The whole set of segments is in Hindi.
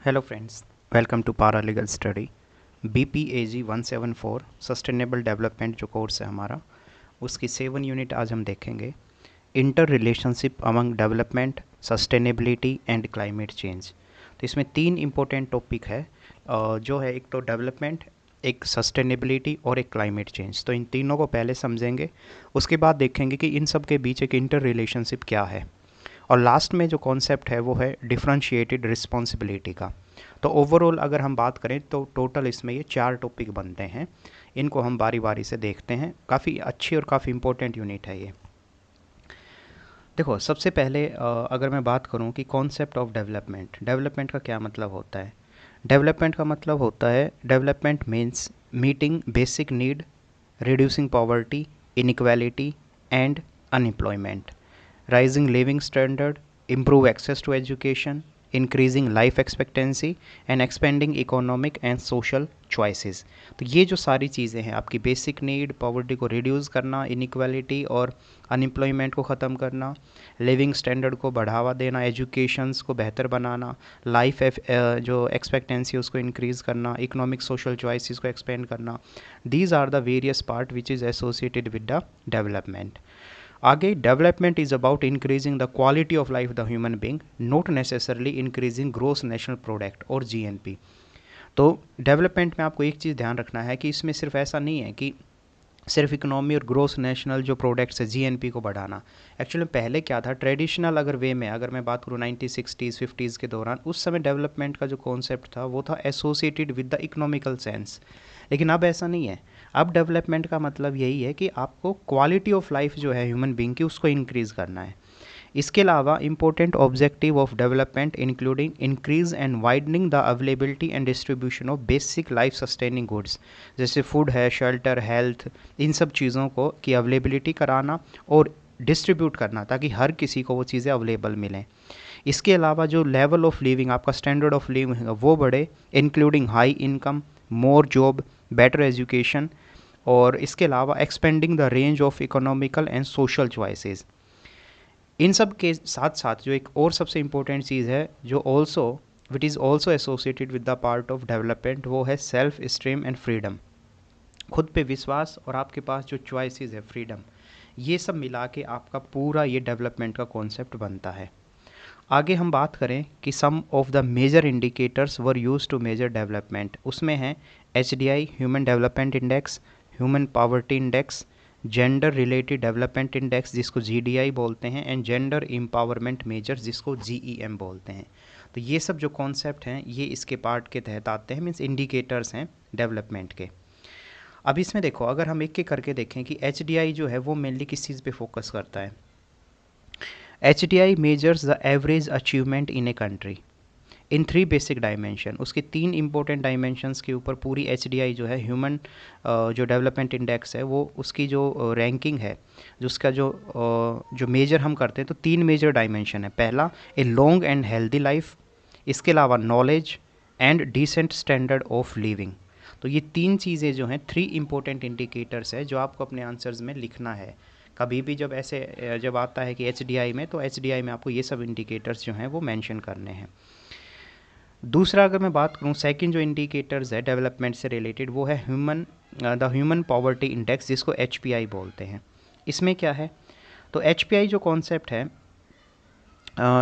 Hello friends, welcome to paralegal study. BPAG 174 sustainable development जो कोर्स है हमारा, उसकी 7 यूनिट आज हम देखेंगे। Interrelationship among development, sustainability and climate change. तो इसमें 3 इम्पोर्टेंट टॉपिक है, जो है एक तो डेवलपमेंट, एक सस्टेनेबिलिटी और एक क्लाइमेट चेंज। तो इन तीनों को पहले समझेंगे, उसके बाद देखेंगे कि इन सब के बीच एक इंटर रिलेशनशिप क्या है, और लास्ट में जो कॉन्सेप्ट है वो है डिफरेंशिएटेड रिस्पॉन्सिबिलिटी का। तो ओवरऑल अगर हम बात करें तो टोटल इसमें ये 4 टॉपिक बनते हैं। इनको हम बारी बारी से देखते हैं। काफ़ी अच्छी और काफ़ी इंपॉर्टेंट यूनिट है ये। देखो, सबसे पहले अगर मैं बात करूं कि कॉन्सेप्ट ऑफ डेवलपमेंट, डेवलपमेंट का क्या मतलब होता है। डेवलपमेंट का मतलब होता है, development means meeting basic need, reducing poverty, inequality and unemployment, rising living standard, improve access to education, increasing life expectancy and expanding economic and social choices। तो ये जो सारी चीज़ें हैं, आपकी बेसिक नीड, पॉवर्टी को रिड्यूस करना, इनइक्वालिटी और अनएम्प्लॉयमेंट को ख़त्म करना, लिविंग स्टैंडर्ड को बढ़ावा देना, एजुकेशंस को बेहतर बनाना, लाइफ जो एक्सपेक्टेंसी उसको इंक्रीज़ करना, इकोनॉमिक सोशल चॉइसेस को एक्सपेंड करना। These are the various part which is associated with the development. आगे, development is about increasing the quality of life the human being, not necessarily increasing gross national product और GNP। तो डेवलपमेंट में आपको एक चीज़ ध्यान रखना है कि इसमें सिर्फ ऐसा नहीं है कि सिर्फ इकोनॉमी और ग्रोस नेशनल जो प्रोडक्ट्स है GNP को बढ़ाना। एक्चुअली पहले क्या था, ट्रेडिशनल अगर वे में अगर मैं बात करूँ 1960s 50s के दौरान, उस समय डेवलपमेंट का जो कॉन्सेप्ट था वो था associated with the economical sense. लेकिन अब ऐसा नहीं है। अब डेवलपमेंट का मतलब यही है कि आपको क्वालिटी ऑफ लाइफ जो है ह्यूमन बींग की, उसको इंक्रीज़ करना है। इसके अलावा important objective of development including increase and widening the availability and distribution of basic life sustaining goods, जैसे फूड है, शेल्टर, हेल्थ, इन सब चीज़ों को की अवेलेबिलिटी कराना और डिस्ट्रीब्यूट करना ताकि हर किसी को वो चीज़ें अवेलेबल मिलें। इसके अलावा जो लेवल ऑफ लिविंग, आपका स्टैंडर्ड ऑफ लिविंग है वो बढ़े, including high income, more job, better education, और इसके अलावा expanding the range of economical and social choices. इन सब के साथ साथ जो एक और सबसे इम्पोर्टेंट चीज़ है जो also with is also associated with the part of development, वो है सेल्फ स्टीम एंड फ्रीडम। खुद पे विश्वास और आपके पास जो चॉइसेस है, फ्रीडम, ये सब मिला के आपका पूरा ये डेवलपमेंट का कॉन्सेप्ट बनता है। आगे हम बात करें कि some of the major indicators were use to measure development, उसमें है HDI human development index, human poverty index, gender related development index जिसको GDI बोलते हैं, एंड जेंडर एम्पावरमेंट मेजर्स जिसको GEM बोलते हैं। तो ये सब जो कॉन्सेप्ट हैं ये इसके पार्ट के तहत आते हैं, मीन्स इंडिकेटर्स हैं डेवलपमेंट के। अब इसमें देखो, अगर हम एक एक करके देखें कि HDI जो है वो मेनली किस चीज़ पे फोकस करता है। HDI measures the average achievement in a country in 3 basic dimension. उसके 3 इंपॉर्टेंट डायमेंशंस के ऊपर पूरी HDI जो है, ह्यूमन जो डेवलपमेंट इंडेक्स है, वो उसकी जो रैंकिंग है, जो उसका जो मेजर हम करते हैं, तो 3 मेजर डायमेंशन है। पहला, a long and healthy life, इसके अलावा knowledge and decent standard of living. तो ये 3 चीज़ें जो हैं, 3 इंपॉर्टेंट इंडिकेटर्स है जो आपको अपने आंसर्स में लिखना है। कभी भी जब ऐसे जब आता है कि HDI में, तो HDI में आपको ये सब इंडिकेटर्स जो हैं वो मेंशन करने हैं। दूसरा, अगर मैं बात करूं, सेकंड जो इंडिकेटर्स है डेवलपमेंट से रिलेटेड, वो है द ह्यूमन पॉवर्टी इंडेक्स जिसको HPI बोलते हैं। इसमें क्या है, तो HPI जो कॉन्सेप्ट है,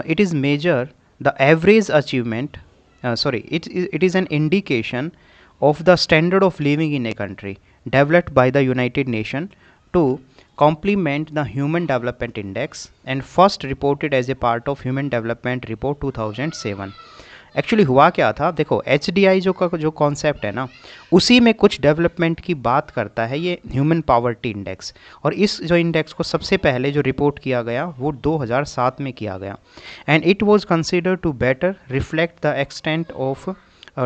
it is measure the average achievement, sorry, it is an indication of the standard of living in a country developed by the United Nations to complement the Human Development Index and first reported as a part of Human Development Report 2007। Actually हुआ क्या था, देखो HDI जो कॉन्सेप्ट है ना, उसी में कुछ डेवलपमेंट की बात करता है ये ह्यूमन पावर्टी इंडेक्स। और इस जो इंडेक्स को सबसे पहले जो रिपोर्ट किया गया वो 2007 में किया गया, and it was considered to better reflect the extent of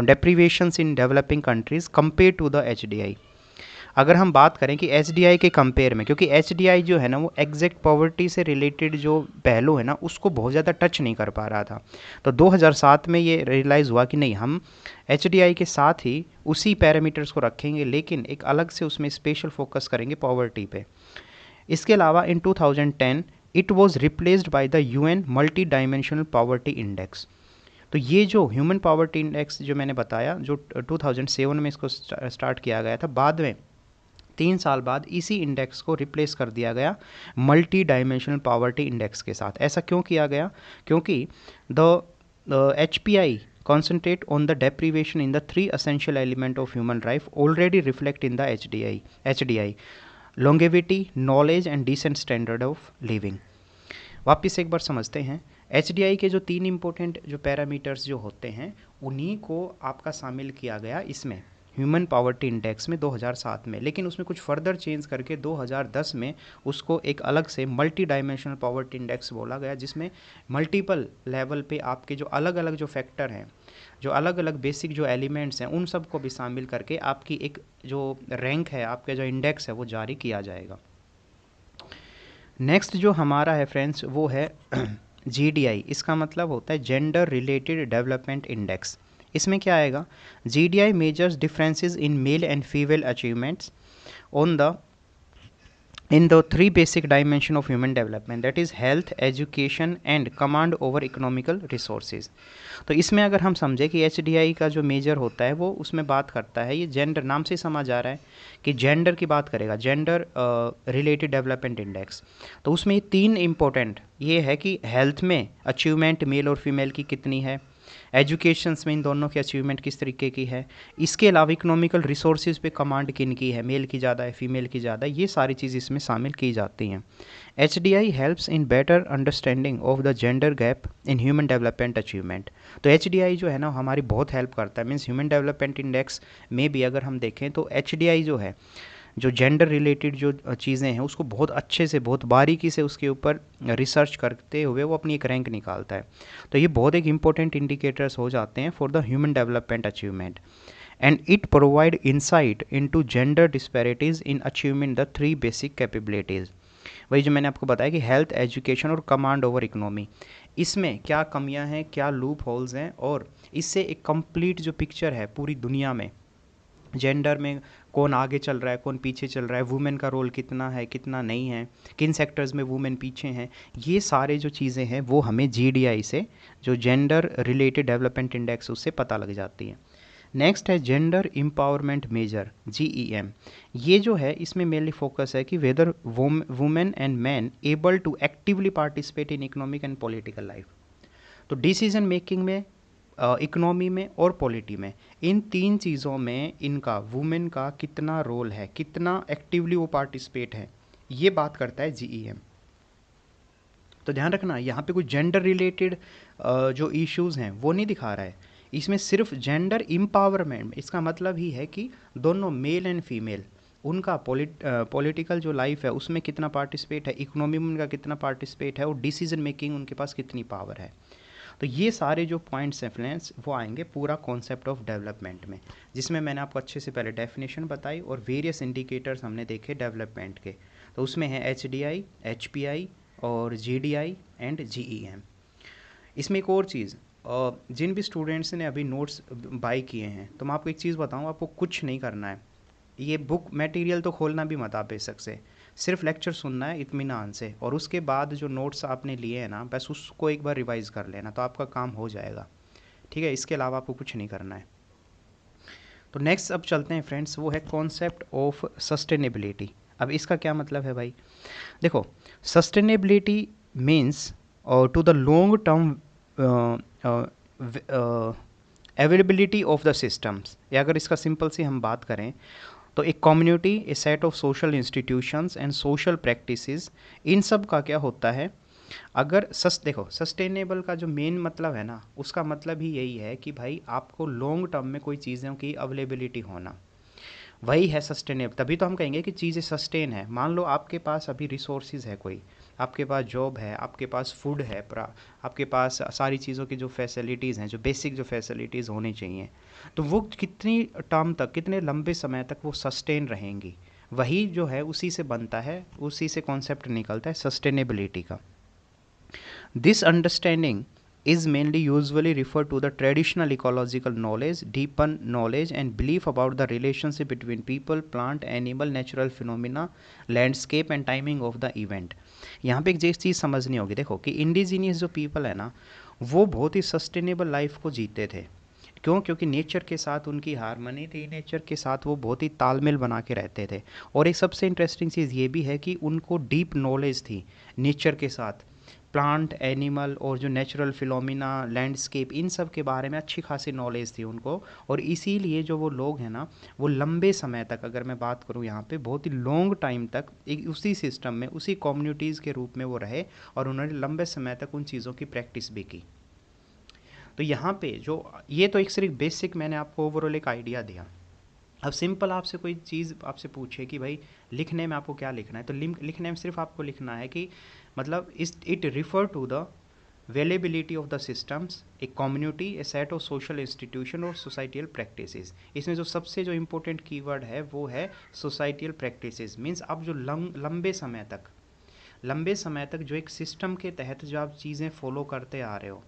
deprivations in developing countries compared to the HDI। अगर हम बात करें कि HDI के कंपेयर में, क्योंकि HDI जो है ना वो एग्जैक्ट पॉवर्टी से रिलेटेड जो पहलू है ना उसको बहुत ज़्यादा टच नहीं कर पा रहा था, तो 2007 में ये रियलाइज़ हुआ कि नहीं, हम HDI के साथ ही उसी पैरामीटर्स को रखेंगे, लेकिन एक अलग से उसमें स्पेशल फोकस करेंगे पॉवर्टी पे। इसके अलावा इन 2010 it was replaced by the UN multi dimensional poverty index. तो तो ये जो ह्यूमन पॉवर्टी इंडेक्स जो मैंने बताया, जो 2007 में इसको स्टार्ट किया गया था, बाद में 3 साल बाद इसी इंडेक्स को रिप्लेस कर दिया गया मल्टी डायमेंशनल पॉवर्टी इंडेक्स के साथ। ऐसा क्यों किया गया? क्योंकि the HPI concentrate on the deprivation in the 3 essential element of human life already reflect in the HDI longevity, knowledge and decent standard of living। वापिस एक बार समझते हैं, HDI के जो 3 इंपॉर्टेंट जो पैरामीटर्स जो होते हैं, उन्हीं को आपका शामिल किया गया इसमें ह्यूमन पॉवर्टी इंडेक्स में 2007 में, लेकिन उसमें कुछ फर्दर चेंज करके 2010 में उसको एक अलग से मल्टी डायमेंशनल पॉवर्टी इंडेक्स बोला गया, जिसमें मल्टीपल लेवल पे आपके जो अलग अलग जो फैक्टर हैं, जो अलग अलग बेसिक जो एलिमेंट्स हैं, उन सब को भी शामिल करके आपकी एक जो रैंक है, आपका जो इंडेक्स है, वो जारी किया जाएगा। नेक्स्ट जो हमारा है फ्रेंड्स, वो है GDI। इसका मतलब होता है जेंडर रिलेटेड डेवलपमेंट इंडेक्स। इसमें क्या आएगा? GDI measures differences in male and female achievements on the in the 3 basic dimension of human development, that is health, education and command over economical resources। तो इसमें अगर हम समझे कि HDI का जो मेजर होता है वो उसमें बात करता है, ये जेंडर नाम से समझ आ रहा है कि जेंडर की बात करेगा, जेंडर रिलेटेड डेवलपमेंट इंडेक्स। तो उसमें 3 इम्पोर्टेंट ये है कि हेल्थ में अचीवमेंट मेल और फीमेल की कितनी है, एजुकेशंस में इन दोनों की अचीवमेंट किस तरीके की है, इसके अलावा इकोनॉमिकल रिसोर्सेज पे कमांड किन की है, मेल की ज़्यादा है फीमेल की ज़्यादा है, ये सारी चीज़ इसमें शामिल की जाती हैं। HDI helps in better understanding of the gender gap in human development achievement. तो HDI जो है ना हमारी बहुत हेल्प करता है, मीन्स ह्यूमन डेवलपमेंट इंडेक्स में भी अगर हम देखें तो HDI जो है, जो जेंडर रिलेटेड जो चीज़ें हैं, उसको बहुत अच्छे से, बहुत बारीकी से उसके ऊपर रिसर्च करते हुए वो अपनी एक रैंक निकालता है। तो ये बहुत एक इंपॉर्टेंट इंडिकेटर्स हो जाते हैं for the human development achievement, and it provide insight into gender disparities in achievement the 3 basic capabilities. वही जो मैंने आपको बताया कि हेल्थ, एजुकेशन और कमांड ओवर इकोनॉमी, इसमें क्या कमियां हैं, क्या लूप होल्स हैं, और इससे एक कंप्लीट जो पिक्चर है पूरी दुनिया में जेंडर में कौन आगे चल रहा है, कौन पीछे चल रहा है, वुमेन का रोल कितना है, कितना नहीं है, किन सेक्टर्स में वुमेन पीछे हैं, ये सारे जो चीज़ें हैं वो हमें GDI से, जो जेंडर रिलेटेड डेवलपमेंट इंडेक्स, उससे पता लग जाती है। नेक्स्ट है जेंडर एम्पावरमेंट मेजर, GEM। ये जो है इसमें मेनली फोकस है कि whether women and man able to actively participate in economic and political life. तो डिसीजन मेकिंग में, इकोनॉमी में और पॉलिटी में, इन 3 चीज़ों में इनका, वुमेन का कितना रोल है, कितना एक्टिवली वो पार्टिसिपेट है, ये बात करता है GEM। तो ध्यान रखना यहाँ पे कोई जेंडर रिलेटेड जो इश्यूज़ हैं वो नहीं दिखा रहा है, इसमें सिर्फ जेंडर एम्पावरमेंट। इसका मतलब ही है कि दोनों मेल एंड फीमेल, उनका पॉलिटिकल जो लाइफ है उसमें कितना पार्टिसिपेट है, इकोनॉमी में उनका कितना पार्टिसिपेट है, और डिसीजन मेकिंग उनके पास कितनी पावर है। तो ये सारे जो पॉइंट्स हैं फ्रेंड्स, वो आएंगे पूरा कॉन्सेप्ट ऑफ डेवलपमेंट में, जिसमें मैंने आपको अच्छे से पहले डेफिनेशन बताई और वेरियस इंडिकेटर्स हमने देखे डेवलपमेंट के। तो उसमें है HDI, HPI और GDI एंड GEM। इसमें एक और चीज़, जिन भी स्टूडेंट्स ने अभी नोट्स बाई किए हैं, तो मैं आपको एक चीज़ बताऊँ, आपको कुछ नहीं करना है, ये बुक मटेरियल तो खोलना भी मत आप बेशक से, सिर्फ लेक्चर सुनना है इत्मीनान से, और उसके बाद जो नोट्स आपने लिए हैं ना, बस उसको एक बार रिवाइज़ कर लेना, तो आपका काम हो जाएगा। ठीक है, इसके अलावा आपको कुछ नहीं करना है। तो नेक्स्ट अब चलते हैं फ्रेंड्स, वो है कॉन्सेप्ट ऑफ सस्टेनेबिलिटी। अब इसका क्या मतलब है भाई? देखो, sustainability means to the long term availability of the systems, या अगर इसका सिंपल सी हम बात करें तो एक community, a set of social institutions and social practices, इन सब का क्या होता है, अगर देखो, सस्टेनेबल का जो मेन मतलब है ना, उसका मतलब ही यही है कि भाई आपको लॉन्ग टर्म में कोई चीज़ों की अवेलेबिलिटी होना, वही है सस्टेनेबल। तभी तो हम कहेंगे कि चीज़ें सस्टेन है। मान लो आपके पास अभी रिसोर्सेज है, कोई आपके पास जॉब है, आपके पास फूड है, आपके पास सारी चीज़ों की जो फैसिलिटीज़ हैं, जो बेसिक जो फैसिलिटीज़ होनी चाहिए, तो वो कितनी टर्म तक, कितने लंबे समय तक वो सस्टेन रहेंगी, वही जो है उसी से बनता है, उसी से कॉन्सेप्ट निकलता है सस्टेनेबिलिटी का। This understanding is mainly usually referred to the traditional ecological knowledge, deepened knowledge and belief about the relationship between people, plant, animal, natural phenomena, landscape and timing of the event। यहाँ पे एक चीज़ समझनी होगी, देखो कि इंडिजीनियस जो पीपल है ना, वो बहुत ही सस्टेनेबल लाइफ को जीते थे। क्यों? क्योंकि नेचर के साथ उनकी हारमनी थी, नेचर के साथ वो बहुत ही तालमेल बना के रहते थे। और एक सबसे इंटरेस्टिंग चीज़ ये भी है कि उनको डीप नॉलेज थी नेचर के साथ, प्लांट, एनिमल और जो नेचुरल फिलोमिना, लैंडस्केप, इन सब के बारे में अच्छी खासी नॉलेज थी उनको। और इसीलिए जो वो लोग हैं ना, वो लंबे समय तक, अगर मैं बात करूँ यहाँ पे, बहुत ही लॉन्ग टाइम तक एक उसी सिस्टम में, उसी कम्युनिटीज़ के रूप में वो रहे और उन्होंने लंबे समय तक उन चीज़ों की प्रैक्टिस भी की। तो यहाँ पे जो, ये तो एक सिर्फ बेसिक मैंने आपको ओवरऑल एक आइडिया दिया। अब सिंपल आपसे कोई चीज़ आपसे पूछे कि भाई लिखने में आपको क्या लिखना है, तो लिखने में सिर्फ आपको लिखना है कि मतलब it refer to the availability of the systems, a community, a set of social institution और सोसाइटियल प्रैक्टिसेस। इसमें जो सबसे जो इम्पोर्टेंट कीवर्ड है वो है सोसाइटियल प्रैक्टिसेस। मीन्स आप जो लंबे समय तक जो एक सिस्टम के तहत जो आप चीज़ें फॉलो करते आ रहे हो,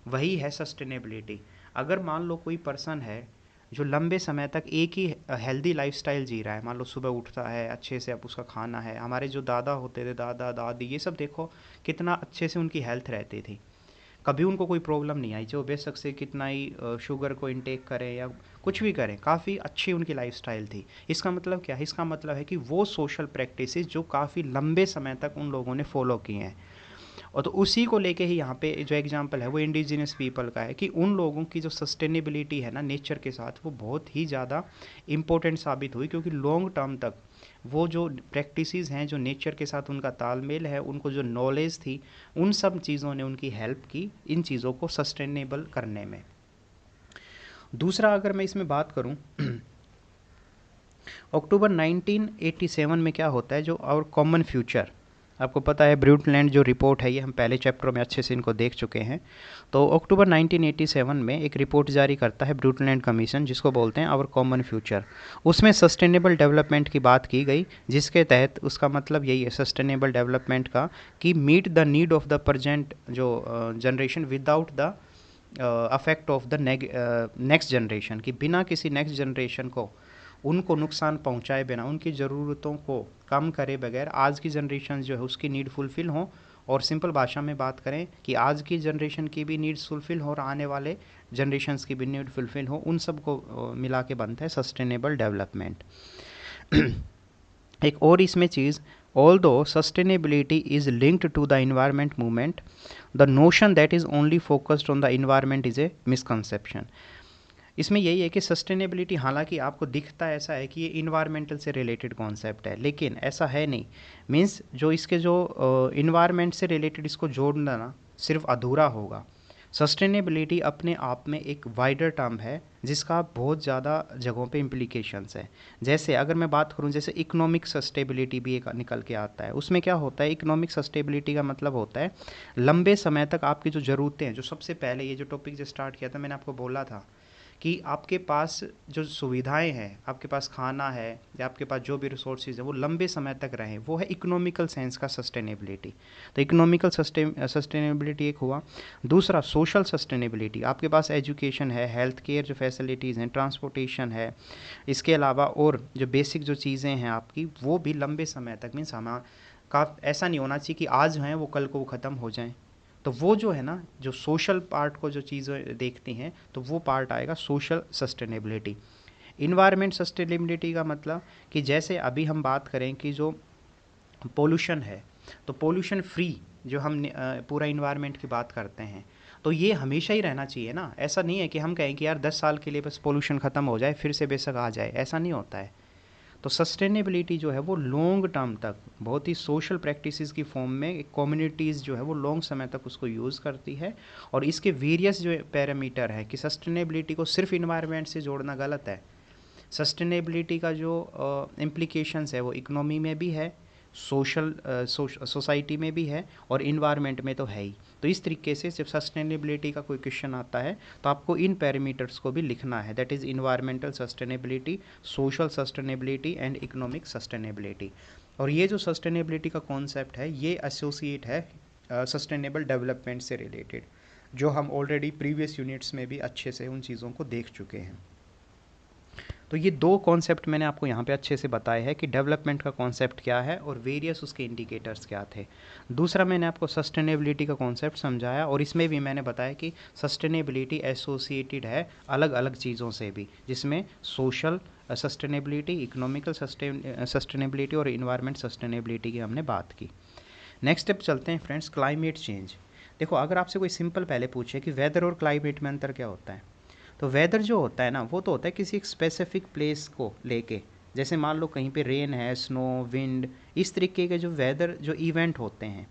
वही है सस्टेनेबिलिटी। अगर मान लो कोई पर्सन है जो लंबे समय तक एक ही हेल्दी लाइफस्टाइल जी रहा है, मान लो सुबह उठता है अच्छे से, अब उसका खाना है, हमारे जो दादा होते थे, दादा दादी, ये सब देखो कितना अच्छे से उनकी हेल्थ रहती थी, कभी उनको कोई प्रॉब्लम नहीं आई, जो बेशक से कितना ही शुगर को इनटेक करें या कुछ भी करें, काफ़ी अच्छी उनकी लाइफस्टाइल थी। इसका मतलब क्या है? इसका मतलब है कि वो सोशल प्रैक्टिसेस जो काफ़ी लंबे समय तक उन लोगों ने फॉलो की हैं। और तो उसी को लेके ही यहाँ पे जो एग्जांपल है वो इंडिजिनस पीपल का है कि उन लोगों की जो सस्टेनेबिलिटी है ना नेचर के साथ, वो बहुत ही ज़्यादा इम्पोर्टेंट साबित हुई, क्योंकि लॉन्ग टर्म तक वो जो प्रैक्टिसेस हैं, जो नेचर के साथ उनका तालमेल है, उनको जो नॉलेज थी, उन सब चीज़ों ने उनकी हेल्प की इन चीज़ों को सस्टेनेबल करने में। दूसरा अगर मैं इसमें बात करूं, अक्टूबर 1987 में क्या होता है, जो आवर कॉमन फ्यूचर, आपको पता है ब्रूटलैंड जो रिपोर्ट है, ये हम पहले चैप्टर में अच्छे से इनको देख चुके हैं। तो अक्टूबर 1987 में एक रिपोर्ट जारी करता है ब्रूटलैंड कमीशन, जिसको बोलते हैं आवर कॉमन फ्यूचर। उसमें सस्टेनेबल डेवलपमेंट की बात की गई, जिसके तहत उसका मतलब यही है सस्टेनेबल डेवलपमेंट का कि meet the need of the present जो generation without the affect of the next generation, कि बिना किसी नेक्स्ट जनरेशन को उनको नुकसान पहुंचाए बिना, उनकी ज़रूरतों को कम करे बगैर आज की जनरेशन जो है उसकी नीड फुलफ़िल हो। और सिंपल भाषा में बात करें कि आज की जनरेशन की भी नीड्स फुलफ़िल हो और आने वाले जनरेशन्स की भी नीड फुलफ़िल हो, उन सब को मिला के बनता है सस्टेनेबल डेवलपमेंट। एक और इसमें चीज़, although sustainability is linked to the environment movement, the notion that is only focused on the environment is a misconception. इसमें यही है कि सस्टेनेबिलिटी, हालांकि आपको दिखता ऐसा है कि ये इन्वायरमेंटल से रिलेटेड कॉन्सेप्ट है, लेकिन ऐसा है नहीं। मीन्स जो इसके जो इन्वायरमेंट से रिलेटेड इसको जोड़ना ना सिर्फ अधूरा होगा। सस्टेनेबिलिटी अपने आप में एक वाइडर टर्म है जिसका बहुत ज़्यादा जगहों पे इम्प्लीकेशंस है। जैसे अगर मैं बात करूं, जैसे इकोनॉमिक सस्टेबिलिटी भी एक निकल के आता है। उसमें क्या होता है, इकोनॉमिक सस्टेबिलिटी का मतलब होता है लंबे समय तक आपकी जो ज़रूरतें हैं, जो सबसे पहले ये जो टॉपिक जो स्टार्ट किया था मैंने आपको बोला था कि आपके पास जो सुविधाएं हैं, आपके पास खाना है या आपके पास जो भी रिसोर्सेज है, वो लंबे समय तक रहें, वो है इकोनॉमिकल सेंस का सस्टेनेबिलिटी। तो इकोनॉमिकल सस्टेनेबिलिटी एक हुआ। दूसरा सोशल सस्टेनेबिलिटी, आपके पास एजुकेशन है, हेल्थ केयर जो फैसिलिटीज़ हैं, ट्रांसपोर्टेशन है, इसके अलावा और जो बेसिक जो चीज़ें हैं आपकी, वो भी लंबे समय तक, मीन्स हम का ऐसा नहीं होना चाहिए कि आज हैं वो कल को वो ख़त्म हो जाएं। तो वो जो है ना, जो सोशल पार्ट को जो चीज़ें देखती हैं, तो वो पार्ट आएगा सोशल सस्टेनेबिलिटी। इन्वायरमेंट सस्टेनेबिलिटी का मतलब कि जैसे अभी हम बात करें कि जो पोल्यूशन है, तो पोल्यूशन फ्री जो हम पूरा इन्वायरमेंट की बात करते हैं, तो ये हमेशा ही रहना चाहिए ना। ऐसा नहीं है कि हम कहें कि यार 10 साल के लिए बस पोल्यूशन ख़त्म हो जाए फिर से बेशक आ जाए, ऐसा नहीं होता है। तो सस्टेनेबिलिटी जो है वो लॉन्ग टर्म तक बहुत ही सोशल प्रैक्टिसेस की फॉर्म में कम्युनिटीज़ जो है वो लॉन्ग समय तक उसको यूज़ करती है। और इसके वेरियस जो पैरामीटर है कि सस्टेनेबिलिटी को सिर्फ इन्वायरमेंट से जोड़ना गलत है। सस्टेनेबिलिटी का जो इम्प्लीकेशंस है वो इकोनॉमी में भी है, सोशल सोसाइटी में भी है और इन्वायरमेंट में तो है ही। तो इस तरीके से जब सस्टेनेबिलिटी का कोई क्वेश्चन आता है तो आपको इन पैरामीटर्स को भी लिखना है, that is environmental sustainability, social sustainability and economic sustainability. और ये जो सस्टेनेबिलिटी का कॉन्सेप्ट है ये एसोसिएट है सस्टेनेबल डेवलपमेंट से रिलेटेड, जो हम ऑलरेडी प्रीवियस यूनिट्स में भी अच्छे से उन चीज़ों को देख चुके हैं। तो ये दो कॉन्सेप्ट मैंने आपको यहाँ पे अच्छे से बताए हैं कि डेवलपमेंट का कॉन्सेप्ट क्या है और वेरियस उसके इंडिकेटर्स क्या थे। दूसरा मैंने आपको सस्टेनेबिलिटी का कॉन्सेप्ट समझाया और इसमें भी मैंने बताया कि सस्टेनेबिलिटी एसोसिएटेड है अलग अलग चीज़ों से भी, जिसमें सोशल सस्टेनेबिलिटी, इकोनॉमिकल सस्टेनेबिलिटी और इन्वायरमेंट सस्टेनेबिलिटी की हमने बात की। नेक्स्ट स्टेप चलते हैं फ्रेंड्स, क्लाइमेट चेंज। देखो, अगर आपसे कोई सिंपल पहले पूछे कि वेदर और क्लाइमेट में अंतर क्या होता है, तो वेदर जो होता है ना, वो तो होता है किसी एक स्पेसिफिक प्लेस को लेके। जैसे मान लो कहीं पे रेन है, स्नो, विंड, इस तरीके के जो वेदर जो इवेंट होते हैं।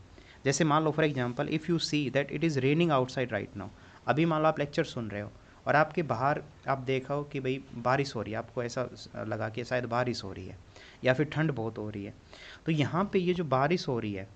जैसे मान लो for example if you see that it is raining outside right now, अभी मान लो आप लेक्चर सुन रहे हो और आपके बाहर आप देखा हो कि भाई बारिश हो रही है, आपको ऐसा लगा कि शायद बारिश हो रही है या फिर ठंड बहुत हो रही है। तो यहाँ पे ये जो बारिश हो रही है,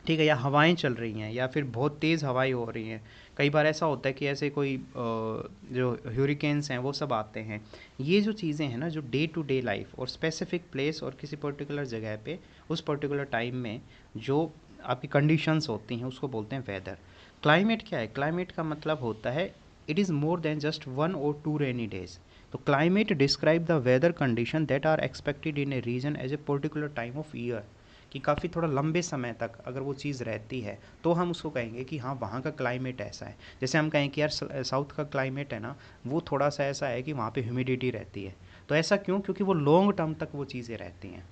ठीक है, या हवाएं चल रही हैं या फिर बहुत तेज़ हवाएं हो रही हैं, कई बार ऐसा होता है कि ऐसे कोई जो ह्यूरिकेन्स हैं वो सब आते हैं। ये जो चीज़ें हैं ना, जो डे टू डे लाइफ और स्पेसिफिक प्लेस और किसी पर्टिकुलर जगह पे उस पर्टिकुलर टाइम में जो आपकी कंडीशंस होती हैं उसको बोलते हैं वेदर। क्लाइमेट क्या है? क्लाइमेट का मतलब होता है it is more than just 1 or 2 rainy days. तो climate describe the weather condition that are expected in a region as a particular time of year. कि काफ़ी थोड़ा लंबे समय तक अगर वो चीज़ रहती है तो हम उसको कहेंगे कि हाँ वहाँ का क्लाइमेट ऐसा है। जैसे हम कहें कि यार साउथ का क्लाइमेट है ना, वो थोड़ा सा ऐसा है कि वहाँ पे ह्यूमिडिटी रहती है। तो ऐसा क्यों? क्योंकि वो लॉन्ग टर्म तक वो चीज़ें रहती हैं।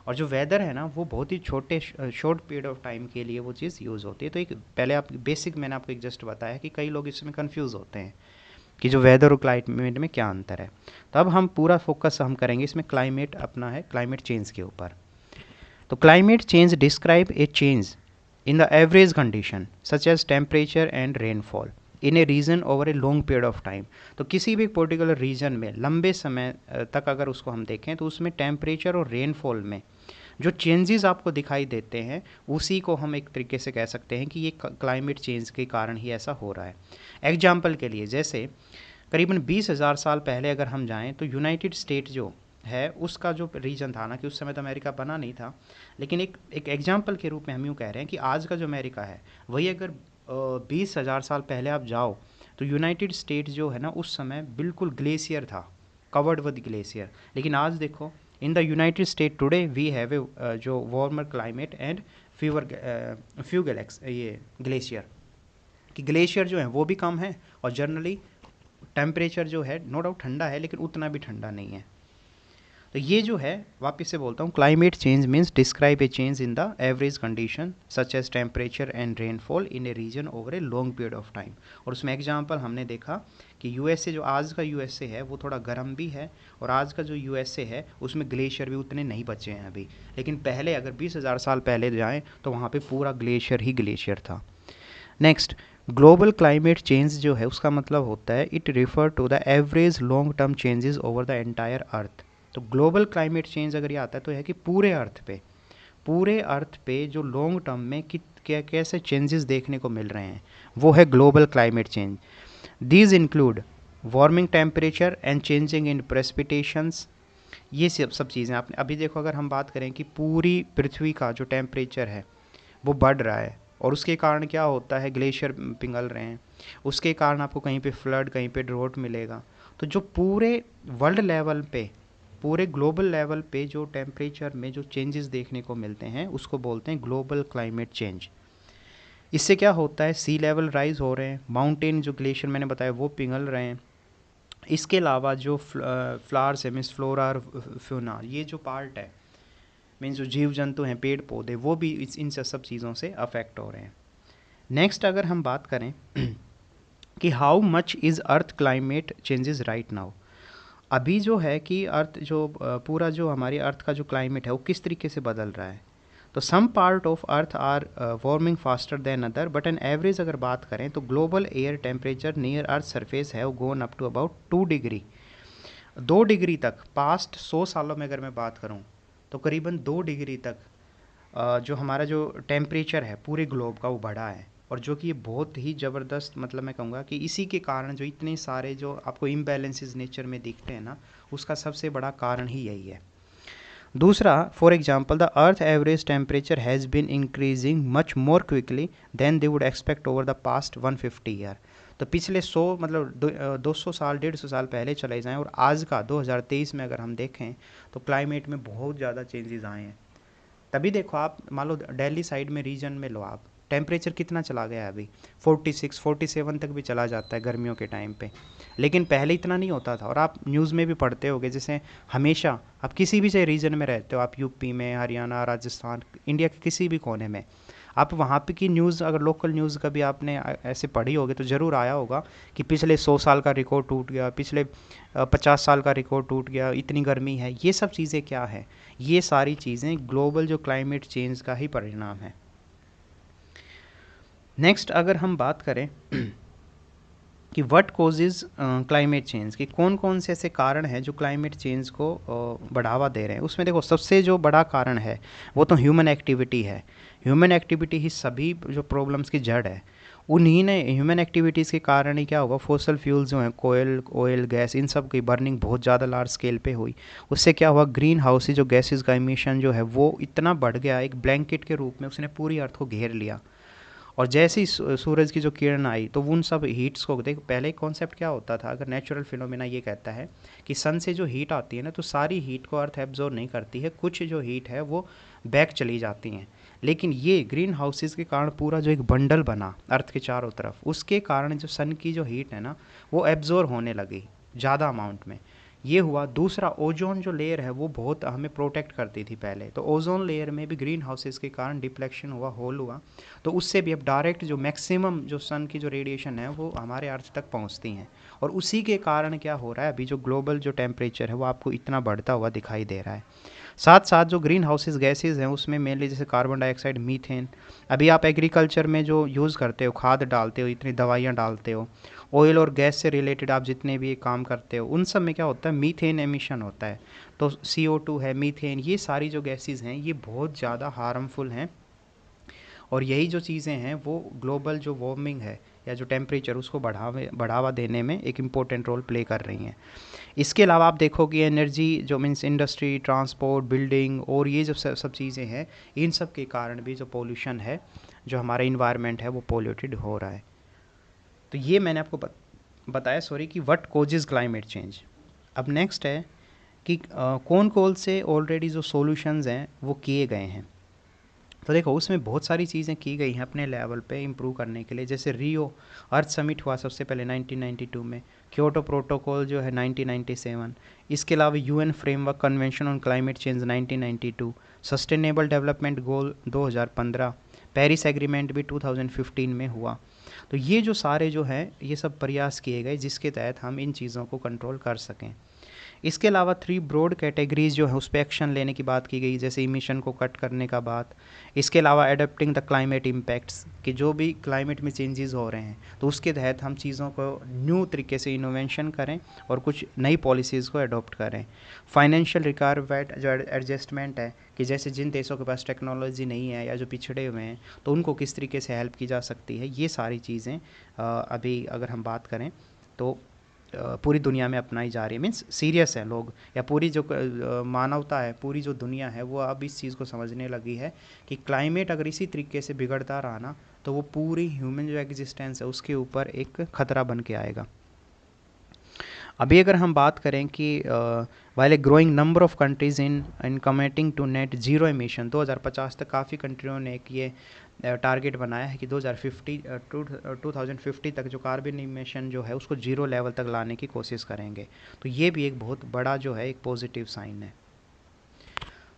और जो वेदर है ना, वो बहुत ही छोटे शॉर्ट पीरियड ऑफ टाइम के लिए वो चीज़ यूज़ होती है। तो एक पहले आप बेसिक मैंने आपको एक जस्ट बताया कि कई लोग इसमें कन्फ्यूज़ होते हैं कि जो वेदर और क्लाइमेट में क्या अंतर है। तो अब हम पूरा फोकस हम करेंगे इसमें क्लाइमेट अपना है क्लाइमेट चेंज के ऊपर। तो climate change describe a change in the average condition such as temperature and rainfall in a region over a long period of time. तो किसी भी पर्टिकुलर रीजन में लंबे समय तक अगर उसको हम देखें तो उसमें टेम्परेचर और रेनफॉल में जो चेंजेस आपको दिखाई देते हैं उसी को हम एक तरीके से कह सकते हैं कि ये क्लाइमेट चेंज के कारण ही ऐसा हो रहा है। एग्जाम्पल के लिए, जैसे करीबन 20,000 साल पहले अगर हम जाएं तो यूनाइटेड स्टेट जो है उसका जो रीजन था ना, कि उस समय तो अमेरिका बना नहीं था, लेकिन एक एग्जाम्पल के रूप में हम यूँ कह रहे हैं कि आज का जो अमेरिका है वही अगर 20,000 साल पहले आप जाओ तो यूनाइटेड स्टेट जो है ना उस समय बिल्कुल ग्लेशियर था, कवर्ड विद ग्लेशियर। लेकिन आज देखो, in the United State today we have a जो warmer climate and few glaciers ये ग्लेशियर, कि ग्लेशियर जो है वो भी कम है और जनरली टेम्परेचर जो है नो डाउट ठंडा है लेकिन उतना भी ठंडा नहीं है। तो ये जो है, वापस से बोलता हूँ, climate change means describe a change in the average condition such as temperature and rainfall in a region over a long period of time. और उसमें एग्जांपल हमने देखा कि यूएसए, जो आज का यूएसए है वो थोड़ा गर्म भी है और आज का जो यूएसए है उसमें ग्लेशियर भी उतने नहीं बचे हैं अभी। लेकिन पहले अगर 20,000 साल पहले जाएँ तो वहाँ पर पूरा ग्लेशियर ही ग्लेशियर था। नेक्स्ट, ग्लोबल क्लाइमेट चेंज जो है उसका मतलब होता है it refer to the average long term changes over the entire earth. तो ग्लोबल क्लाइमेट चेंज अगर ये आता है तो है कि पूरे अर्थ पे जो लॉन्ग टर्म में कैसे चेंजेस देखने को मिल रहे हैं वो है global climate change. These include warming temperature and changing in precipitations. ये सब चीज़ें आपने अभी देखो, अगर हम बात करें कि पूरी पृथ्वी का जो टेम्परेचर है वो बढ़ रहा है और उसके कारण क्या होता है, ग्लेशियर पिघल रहे हैं, उसके कारण आपको कहीं पे फ्लड, कहीं पे ड्रॉट मिलेगा। तो जो पूरे वर्ल्ड लेवल पे, पूरे ग्लोबल लेवल पे जो टेम्परेचर में जो चेंजेस देखने को मिलते हैं उसको बोलते हैं ग्लोबल क्लाइमेट चेंज। इससे क्या होता है, सी लेवल राइज हो रहे हैं, माउंटेन जो ग्लेशियर मैंने बताया वो पिघल रहे हैं। इसके अलावा जो फ्लावर्स है, मीन्स फ्लोरा और फ्यूना, ये जो पार्ट है, मीन्स जो जीव जंतु हैं, पेड़ पौधे, वो भी इन सब चीज़ों से अफेक्ट हो रहे हैं। नेक्स्ट अगर हम बात करें कि how much is earth climate changes right now. अभी जो है कि अर्थ जो पूरा जो हमारी अर्थ का जो क्लाइमेट है वो किस तरीके से बदल रहा है। तो some part of earth are warming faster than other, but an average अगर बात करें तो global air temperature near earth surface have gone up to about 2 degree, 2 degree तक। पास्ट 100 सालों में अगर मैं बात करूं तो करीबन 2 डिग्री तक जो हमारा जो टेम्परेचर है पूरे ग्लोब का वो बढ़ा है। और जो कि ये बहुत ही ज़बरदस्त, मतलब मैं कहूँगा कि इसी के कारण जो इतने सारे जो आपको इम्बैलेंसेस नेचर में दिखते हैं ना, उसका सबसे बड़ा कारण ही यही है। दूसरा, for example the earth average temperature has been increasing much more quickly than they would expect over the past 150 year. तो पिछले 100 मतलब 200 साल 150 साल पहले चले जाएं और आज का 2023 में अगर हम देखें तो क्लाइमेट में बहुत ज़्यादा चेंजेस आए हैं। तभी देखो आप मान लो दिल्ली साइड में रीजन में लो आप, टेम्परेचर कितना चला गया है अभी, 46 47 तक भी चला जाता है गर्मियों के टाइम पे। लेकिन पहले इतना नहीं होता था। और आप न्यूज़ में भी पढ़ते होगे, जैसे हमेशा आप किसी भी चाहे रीजन में रहते हो, आप यूपी में, हरियाणा, राजस्थान, इंडिया के किसी भी कोने में, आप वहाँ पे की न्यूज़ अगर लोकल न्यूज़ कभी आपने ऐसे पढ़ी होगी तो ज़रूर आया होगा कि पिछले 100 साल का रिकॉर्ड टूट गया, पिछले 50 साल का रिकॉर्ड टूट गया, इतनी गर्मी है। ये सब चीज़ें क्या है? ये सारी चीज़ें ग्लोबल जो क्लाइमेट चेंज का ही परिणाम है। नेक्स्ट अगर हम बात करें कि व्हाट कॉजेज क्लाइमेट चेंज, कि कौन कौन से ऐसे कारण हैं जो क्लाइमेट चेंज को बढ़ावा दे रहे हैं, उसमें देखो सबसे जो बड़ा कारण है वो तो ह्यूमन एक्टिविटी है। ह्यूमन एक्टिविटी ही सभी जो प्रॉब्लम्स की जड़ है। उन्हीं ने ह्यूमन एक्टिविटीज़ के कारण ही क्या होगा, फॉसल फ्यूल्स जो हैं, कोयल, ऑयल, गैस, इन सब की बर्निंग बहुत ज़्यादा लार्ज स्केल पे हुई। उससे क्या हुआ, ग्रीन हाउस जो गैसेस का इमिशन जो है वो इतना बढ़ गया, एक ब्लैंकेट के रूप में उसने पूरी अर्थ को घेर लिया। और जैसे ही सूरज की जो किरण आई तो उन सब हीट्स को देख, पहले कॉन्सेप्ट क्या होता था, अगर नेचुरल फिनोमेना ये कहता है कि सन से जो हीट आती है ना, तो सारी हीट को अर्थ एब्जॉर्ब नहीं करती है, कुछ जो हीट है वो बैक चली जाती हैं। लेकिन ये ग्रीन हाउसेस के कारण पूरा जो एक बंडल बना अर्थ के चारों तरफ, उसके कारण जो सन की जो हीट है ना वो एब्जॉर्ब होने लगी ज़्यादा अमाउंट में। ये हुआ। दूसरा, ओजोन जो लेयर है वो बहुत हमें प्रोटेक्ट करती थी पहले, तो ओजोन लेयर में भी ग्रीन हाउसेस के कारण डिप्लेक्शन हुआ, होल हुआ। तो उससे भी अब डायरेक्ट जो मैक्सिमम जो सन की जो रेडिएशन है वो हमारे अर्थ तक पहुंचती हैं। और उसी के कारण क्या हो रहा है, अभी जो ग्लोबल जो टेम्परेचर है वो आपको इतना बढ़ता हुआ दिखाई दे रहा है। साथ साथ जो ग्रीन हाउसेस गैसेज हैं उसमें मेनली जैसे कार्बन डाइऑक्साइड, मीथेन, अभी आप एग्रीकल्चर में जो यूज़ करते हो, खाद डालते हो, इतनी दवाइयाँ डालते हो, ऑयल और गैस से रिलेटेड आप जितने भी काम करते हो, उन सब में क्या होता है, मीथेन एमिशन होता है। तो CO2 है, मीथेन, ये सारी जो गैसेज हैं ये बहुत ज़्यादा हार्मफुल हैं। और यही जो चीज़ें हैं वो ग्लोबल जो वार्मिंग है या जो टेम्परेचर उसको बढ़ावा देने में एक इम्पोर्टेंट रोल प्ले कर रही हैं। इसके अलावा आप देखोगे एनर्जी जो मीन्स इंडस्ट्री, ट्रांसपोर्ट, बिल्डिंग और ये जो सब चीज़ें हैं, इन सब के कारण भी जो पोल्यूशन है, जो हमारा इन्वायरमेंट है वो पोल्यूटेड हो रहा है। तो ये मैंने आपको बताया सॉरी कि व्हाट कॉजेज क्लाइमेट चेंज। अब नेक्स्ट है कि कौन कौन से ऑलरेडी जो सॉल्यूशंस हैं वो किए गए हैं। तो देखो उसमें बहुत सारी चीज़ें की गई हैं अपने लेवल पे इम्प्रूव करने के लिए। जैसे रियो अर्थ समिट हुआ सबसे पहले 1992 में, क्योटो प्रोटोकॉल जो है 1997, इसके अलावा UN framework convention on climate change 1992, sustainable development goal 2015, Paris agreement भी 2015 में हुआ। तो ये जो सारे जो हैं ये सब प्रयास किए गए जिसके तहत हम इन चीज़ों को कंट्रोल कर सकें। इसके अलावा 3 ब्रॉड कैटेगरीज जो है उस पर एक्शन लेने की बात की गई, जैसे इमिशन को कट करने का बात। इसके अलावा एडेप्टिंग द क्लाइमेट इम्पैक्ट्स, कि जो भी क्लाइमेट में चेंजेस हो रहे हैं तो उसके तहत हम चीज़ों को न्यू तरीके से इनोवेशन करें और कुछ नई पॉलिसीज़ को अडॉप्ट करें। फाइनेंशियल रिक्वायरमेंट जो एडजस्टमेंट है, कि जैसे जिन देशों के पास टेक्नोलॉजी नहीं है या जो पिछड़े हुए हैं तो उनको किस तरीके से हेल्प की जा सकती है, ये सारी चीज़ें अभी अगर हम बात करें तो पूरी दुनिया में अपनाई जा रही है। मीन्स सीरियस है लोग, या पूरी जो मानवता है, पूरी जो दुनिया है वो अब इस चीज़ को समझने लगी है कि क्लाइमेट अगर इसी तरीके से बिगड़ता रहा ना तो वो पूरी ह्यूमन जो एग्जिस्टेंस है उसके ऊपर एक ख़तरा बन के आएगा। अभी अगर हम बात करें कि while a growing number of countries in committing to net zero emission, 2050 तक काफ़ी कंट्रियों ने एक ये टारगेट बनाया है कि 2050 तक जो कार्बन इमिशन जो है उसको जीरो लेवल तक लाने की कोशिश करेंगे। तो ये भी एक बहुत बड़ा जो है एक पॉजिटिव साइन है।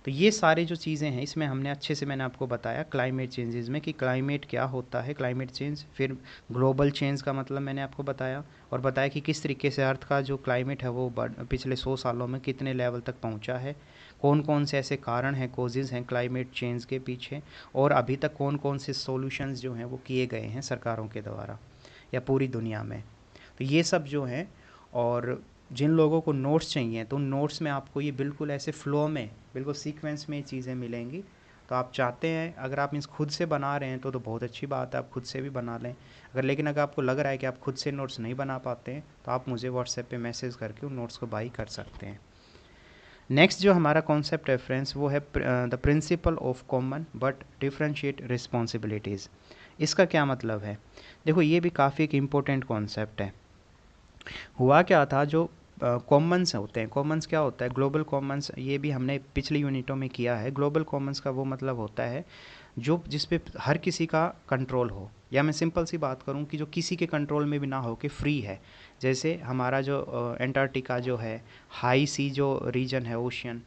तो ये सारी जो चीज़ें हैं इसमें हमने अच्छे से मैंने आपको बताया क्लाइमेट चेंजेस में कि क्लाइमेट क्या होता है, क्लाइमेट चेंज, फिर ग्लोबल चेंज का मतलब मैंने आपको बताया, और बताया कि किस तरीके से अर्थ का जो क्लाइमेट है वो पिछले 100 सालों में कितने लेवल तक पहुंचा है, कौन कौन से ऐसे कारण हैं, कोजेज़ हैं क्लाइमेट चेंज के पीछे, और अभी तक कौन कौन से सॉल्यूशंस जो हैं वो किए गए हैं सरकारों के द्वारा या पूरी दुनिया में। तो ये सब जो हैं, और जिन लोगों को नोट्स चाहिए तो उन नोट्स में आपको ये बिल्कुल ऐसे फ़्लो में, बिल्कुल सीक्वेंस में ये चीज़ें मिलेंगी। तो आप चाहते हैं, अगर आप मीन्स खुद से बना रहे हैं तो बहुत अच्छी बात है, आप खुद से भी बना लें। लेकिन अगर आपको लग रहा है कि आप खुद से नोट्स नहीं बना पाते हैं तो आप मुझे व्हाट्सएप पे मैसेज करके उन नोट्स को बाई कर सकते हैं। नेक्स्ट जो हमारा कॉन्सेप्ट रेफरेंस वो है the principle of common but differentiate responsibilities. इसका क्या मतलब है? देखो ये भी काफ़ी एक इम्पोर्टेंट कॉन्सेप्ट है। हुआ क्या था, जो कॉमन्स होते हैं, कॉमन्स क्या होता है, ग्लोबल कॉमन्स, ये भी हमने पिछली यूनिटों में किया है। ग्लोबल कॉमन्स का वो मतलब होता है जो जिस पे हर किसी का कंट्रोल हो, या मैं सिंपल सी बात करूं कि जो किसी के कंट्रोल में भी ना हो, कि फ्री है। जैसे हमारा जो एंटार्क्टिका जो है, हाई सी जो रीजन है, ओशियन,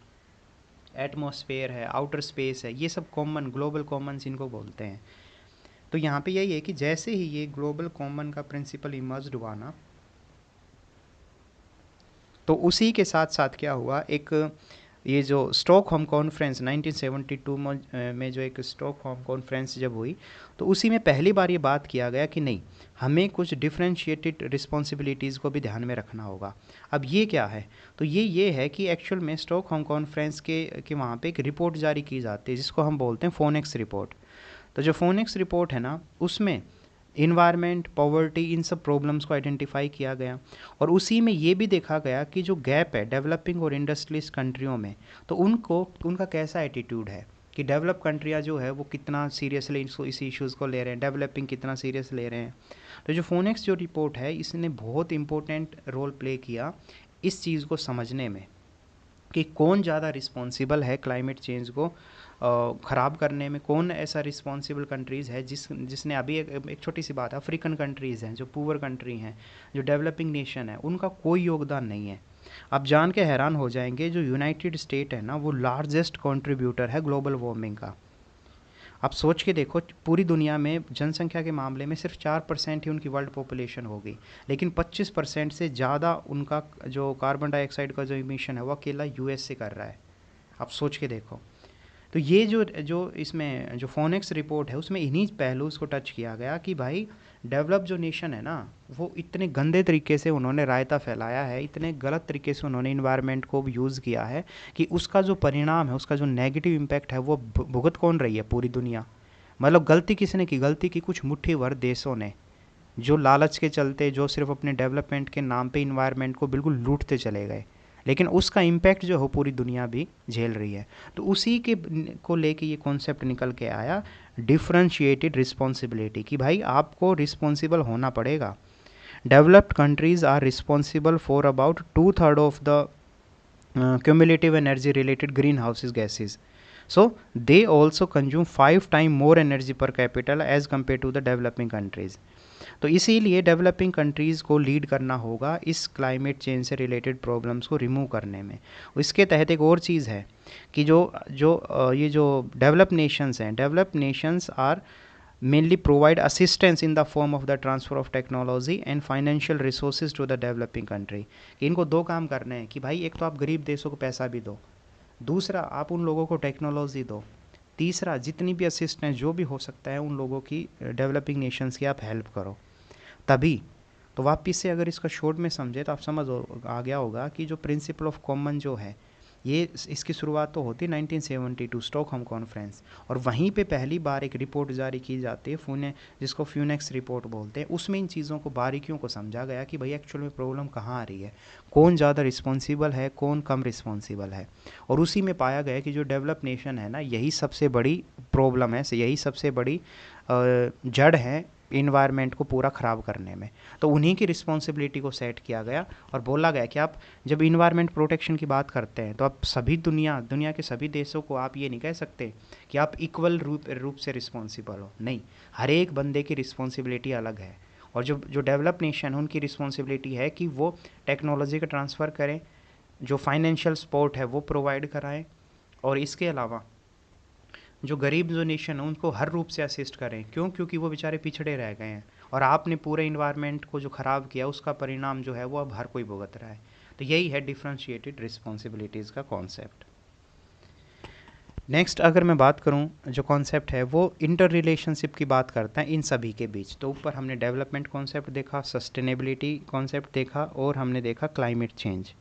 एटमॉस्फेयर है, आउटर स्पेस है, ये सब कॉमन, ग्लोबल कॉमन्स इनको बोलते हैं। तो यहाँ पे यही है कि जैसे ही ये ग्लोबल कॉमन का प्रिंसिपल इमर्ज हुआ ना, तो उसी के साथ साथ क्या हुआ, एक ये जो स्टॉकहोम कॉन्फ्रेंस 1972 में जो एक स्टॉकहोम कॉन्फ्रेंस जब हुई, तो उसी में पहली बार ये बात किया गया कि नहीं, हमें कुछ डिफरेंशिएटेड रिस्पॉन्सिबिलिटीज़ को भी ध्यान में रखना होगा। अब ये क्या है, तो ये है कि एक्चुअल में स्टॉकहोम कॉन्फ्रेंस के वहाँ पे एक रिपोर्ट जारी की जाती है जिसको हम बोलते हैं फोनेक्स रिपोर्ट। तो जो फोनेक्स रिपोर्ट है ना, उसमें इन्वायरमेंट, पॉवर्टी, इन सब प्रॉब्लम्स को आइडेंटिफाई किया गया। और उसी में ये भी देखा गया कि जो गैप है डेवलपिंग और इंडस्ट्रियलिस्ट कंट्रियों में, तो उनको उनका कैसा एटीट्यूड है, कि डेवलप कंट्रियाँ जो है वो कितना सीरियसली इस इश्यूज़ को ले रहे हैं, डेवलपिंग कितना सीरियस ले रहे हैं। तो जो फोनेक्स जो रिपोर्ट है, इसने बहुत इंपॉर्टेंट रोल प्ले किया इस चीज़ को समझने में, कि कौन ज़्यादा रिस्पॉन्सिबल है क्लाइमेट चेंज को ख़राब करने में, कौन ऐसा रिस्पॉन्सिबल कंट्रीज़ है जिसने अभी एक छोटी सी बात है, अफ्रीकन कंट्रीज़ हैं जो पुअर कंट्री हैं, जो डेवलपिंग नेशन है, उनका कोई योगदान नहीं है। आप जान के हैरान हो जाएंगे, जो यूनाइटेड स्टेट है ना, वो लार्जेस्ट कंट्रीब्यूटर है ग्लोबल वार्मिंग का। आप सोच के देखो, पूरी दुनिया में जनसंख्या के मामले में सिर्फ 4% ही उनकी वर्ल्ड पॉपुलेशन होगी, लेकिन 25% से ज़्यादा उनका जो कार्बन डाइऑक्साइड का जो इमिशन है वो अकेला यूएस से कर रहा है। आप सोच के देखो। तो ये जो जो इसमें जो फोनेक्स रिपोर्ट है, उसमें इन्हीं पहलूज़ को टच किया गया कि भाई डेवलप जो नेशन है ना, वो इतने गंदे तरीके से उन्होंने रायता फैलाया है, इतने गलत तरीके से उन्होंने इन्वायरमेंट को यूज़ किया है, कि उसका जो परिणाम है, उसका जो नेगेटिव इम्पैक्ट है, वो भुगत कौन रही है? पूरी दुनिया। मतलब गलती किसने की? गलती की कुछ मुट्ठी भर देशों ने, जो लालच के चलते, जो सिर्फ अपने डेवलपमेंट के नाम पे इन्वायरमेंट को बिल्कुल लूटते चले गए, लेकिन उसका इम्पैक्ट जो हो पूरी दुनिया भी झेल रही है। तो उसी के को लेके ये कॉन्सेप्ट निकल के आया, डिफरेंशिएटेड रिस्पॉन्सिबिलिटी, कि भाई आपको रिस्पॉन्सिबल होना पड़ेगा। Developed countries are responsible for about 2/3 of the cumulative energy related greenhouse gases. So they also consume 5 times more energy per capita as compared to the developing countries. तो इसीलिए डेवलपिंग कंट्रीज़ को लीड करना होगा इस क्लाइमेट चेंज से रिलेटेड प्रॉब्लम्स को रिमूव करने में। इसके तहत एक और चीज़ है कि जो जो ये जो डेवलप नेशंस हैं, develop nations are mainly provide assistance in the form of the transfer of technology and financial resources to the developing country। कि इनको दो काम करने हैं, कि भाई एक तो आप गरीब देशों को पैसा भी दो, दूसरा आप उन लोगों को टेक्नोलॉजी दो, तीसरा जितनी भी असिस्टेंस जो भी हो सकता है उन लोगों की, डेवलपिंग नेशंस की आप हेल्प करो। तभी तो वापिस से अगर इसका शॉर्ट में समझे तो आप समझ आ गया होगा कि जो प्रिंसिपल ऑफ कॉमन जो है, ये इसकी शुरुआत तो होती 1972 स्टॉकहोम कॉन्फ्रेंस, और वहीं पे पहली बार एक रिपोर्ट जारी की जाती है फूने, जिसको फ्यूनेक्स रिपोर्ट बोलते हैं। उसमें इन चीज़ों को, बारीकियों को समझा गया कि भाई एक्चुअल में प्रॉब्लम कहाँ आ रही है, कौन ज़्यादा रिस्पॉन्सिबल है, कौन कम रिस्पॉन्सिबल है। और उसी में पाया गया कि जो डेवलप नेशन है ना, यही सबसे बड़ी प्रॉब्लम है, यही सबसे बड़ी जड़ है इन्वायरमेंट को पूरा ख़राब करने में। तो उन्हीं की रिस्पॉन्सिबिलिटी को सेट किया गया और बोला गया कि आप जब इन्वायरमेंट प्रोटेक्शन की बात करते हैं, तो आप सभी दुनिया के सभी देशों को आप ये नहीं कह सकते कि आप इक्वल रूप से रिस्पॉन्सिबल हो। नहीं, हर एक बंदे की रिस्पॉन्सिबिलिटी अलग है। और जो जो डेवलप नेशन है, उनकी रिस्पॉन्सिबिलिटी है कि वो टेक्नोलॉजी का ट्रांसफ़र करें, जो फाइनेंशियल सपोर्ट है वो प्रोवाइड कराएं, और इसके अलावा जो गरीब जो नेशन है उनको हर रूप से असिस्ट करें। क्यों? क्योंकि वो बेचारे पिछड़े रह गए हैं, और आपने पूरे इन्वायरमेंट को जो ख़राब किया उसका परिणाम जो है वो अब हर कोई भुगत रहा है। तो यही है डिफरेंशिएटेड रिस्पॉन्सिबिलिटीज़ का कॉन्सेप्ट। नेक्स्ट अगर मैं बात करूं, जो कॉन्सेप्ट है वो इंटर रिलेशनशिप की बात करता है इन सभी के बीच। तो ऊपर हमने डेवलपमेंट कॉन्सेप्ट देखा, सस्टेनेबिलिटी कॉन्सेप्ट देखा, और हमने देखा क्लाइमेट चेंज।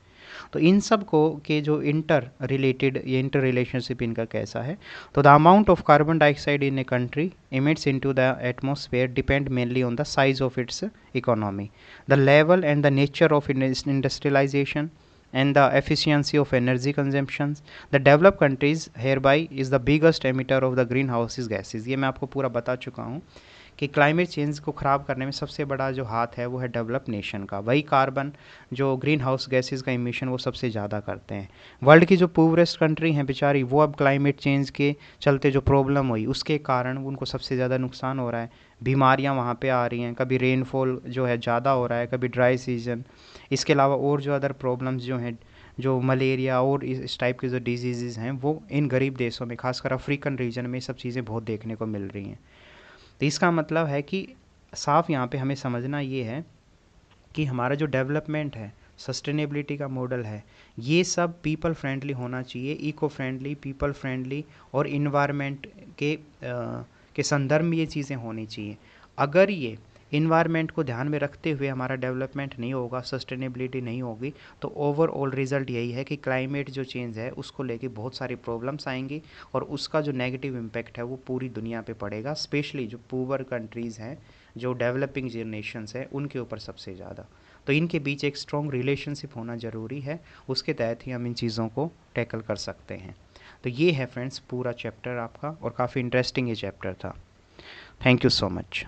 तो इन सब को के जो इंटर रिलेटेड, ये इंटर रिलेशनशिप इनका कैसा है, तो the amount of carbon dioxide in a country emits into the atmosphere depend mainly on the size of its economy, the level and the nature of industrialization, and the efficiency of energy consumption. The developed countries hereby is the biggest emitter of the greenhouse gases। ये मैं आपको पूरा बता चुका हूँ कि क्लाइमेट चेंज को ख़राब करने में सबसे बड़ा जो हाथ है वो है डेवलप नेशन का। वही कार्बन जो ग्रीन हाउस गैसेज का इमिशन वो सबसे ज़्यादा करते हैं। वर्ल्ड की जो पुअरेस्ट कंट्री हैं बेचारी, वो अब क्लाइमेट चेंज के चलते जो प्रॉब्लम हुई उसके कारण उनको सबसे ज़्यादा नुकसान हो रहा है। बीमारियां वहाँ पे आ रही हैं, कभी रेनफॉल जो है ज़्यादा हो रहा है, कभी ड्राई सीजन। इसके अलावा और जो अदर प्रॉब्लम्स जो हैं, जो मलेरिया और इस टाइप के जो डिजीज़ हैं, वो इन गरीब देशों में, खासकर अफ्रीकन रीजन में, सब चीज़ें बहुत देखने को मिल रही हैं। तो इसका मतलब है कि साफ यहाँ पे हमें समझना ये है कि हमारा जो डेवलपमेंट है, सस्टेनेबिलिटी का मॉडल है, ये सब पीपल फ्रेंडली होना चाहिए, इको फ्रेंडली, पीपल फ्रेंडली और इन्वायरमेंट के संदर्भ में ये चीज़ें होनी चाहिए। अगर ये इन्वायरमेंट को ध्यान में रखते हुए हमारा डेवलपमेंट नहीं होगा, सस्टेनेबिलिटी नहीं होगी, तो ओवरऑल रिजल्ट यही है कि क्लाइमेट जो चेंज है उसको लेके बहुत सारी प्रॉब्लम्स आएंगी और उसका जो नेगेटिव इम्पैक्ट है वो पूरी दुनिया पे पड़ेगा, स्पेशली जो पुअर कंट्रीज़ हैं, जो डेवलपिंग नेशंस हैं, उनके ऊपर सबसे ज़्यादा। तो इनके बीच एक स्ट्रॉन्ग रिलेशनशिप होना ज़रूरी है, उसके तहत ही हम इन चीज़ों को टैकल कर सकते हैं। तो ये है फ्रेंड्स पूरा चैप्टर आपका, और काफ़ी इंटरेस्टिंग ये चैप्टर था। Thank you so much.